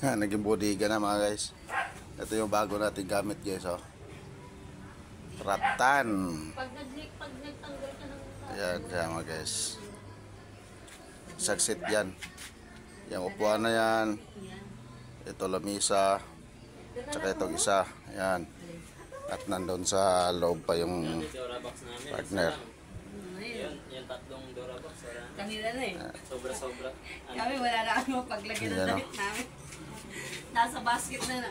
Naging bodega na mga guys. Ito yung bago natin gamit guys, oh. Ratan. Pag nagtanggal ka ng... Ayan, kaya mga guys. Saksit yan. Yung upuan na yan. Ito lamisa. Tsaka itong isa. Ayan. At nandun sa loob pa yung partner. Yung tatlong Durabox. Kanila na eh. Sobra-sobra. Kami wala na kami paglagyan ng damit namin. Nasa basket na na.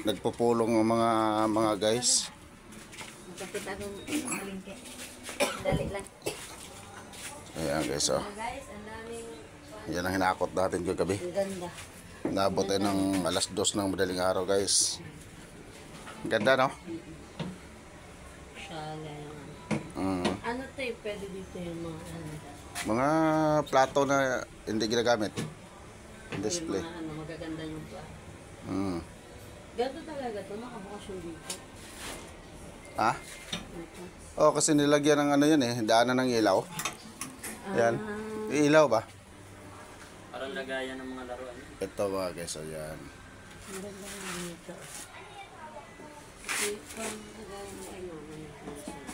Nagpupulong ang mga guys. Kapit akong malingke. Dali lang. Ayan guys, oh. Guys, ang daming... Yan ang hinakot natin kagabi. Ang ganda. Naabot tayo ng alas 2 ng madaling araw guys. Ganda, no? Shala yan. Ano tayo? Pwede dito yung mga ano. Mga plato na hindi ginagamit. Display. Yung mga ano, magaganda yung plato. Ganto talaga ito. Nakabukas yung dito. Ha? Oh, kasi nilagyan ng ano yan eh. Daanan ng ilaw. Yan. Ilaw ba? Parang lagayan ng mga laruan. Ito mga guys, o yan. Maganda yung dito.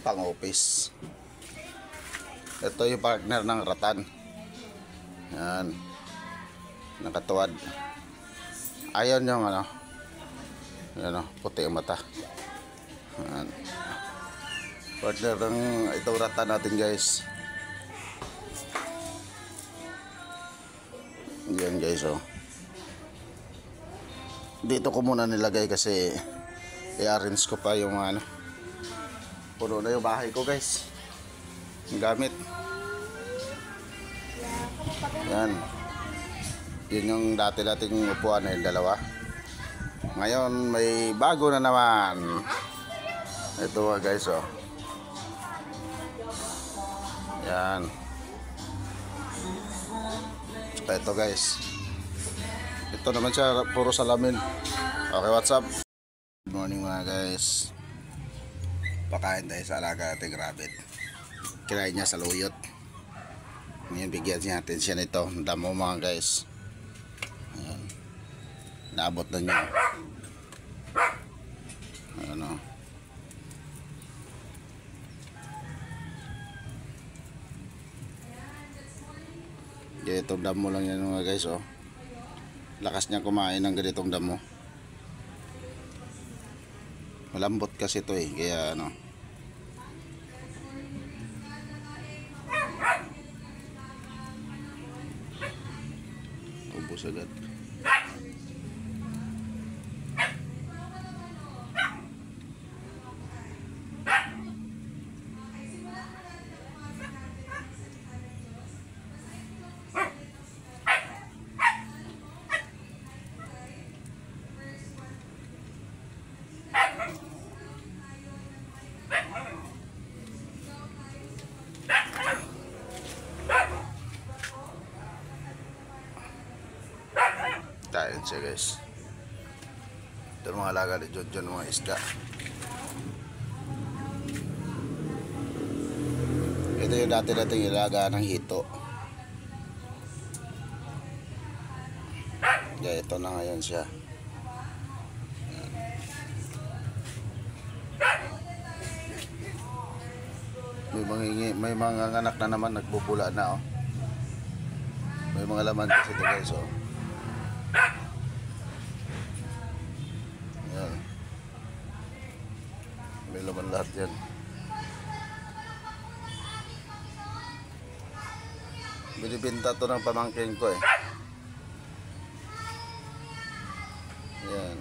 Pang office. Ito yung partner ng Ratan. Yan. Nakatuwad. Ayon yung ano. Yan o, puti ang mata. Yan. Partner ng itong Ratan natin guys. Yan guys, oh. Dito ko muna nilagay kasi i-arrange ko pa yung ano. Puno na yung bahay ko guys. Yung gamit. Yan. Yun yung dati nating upuan na yung dalawa. Ngayon may bago na naman. Ito mga guys, oh. Yan. Ito guys. Ito naman siya puro salamin. Okay, what's up? Good morning mga guys. Pakain tayo sa alaga nating rabbit. Kinain niya sa luyot. Ngayon bigyan natin siya nito. Damo mga guys. Ayan. Naabot na niya. Ano. Ganitong damo lang yan mga guys, oh. Lakas niya kumain ng ganitong damo. Malambot kasi ito eh, kaya ano. Ubos agad. Tayo siya guys. Ito mga alaga ni John John, mga isda. Ito yung dati nating ilaga ng hito. Kaya ito na ngayon siya. May mga anak na naman nagbubula na, oh. May mga laman kasi ito guys, oh. Yan. May laman lahat yan. Binibinta to ng pamangkin ko eh. Yan.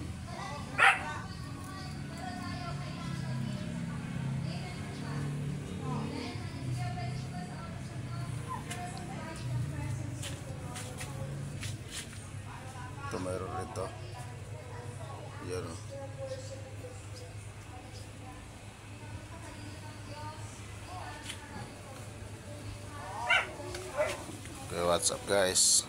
Ito mayroon rito. Yan, oh. Okay, what's up guys?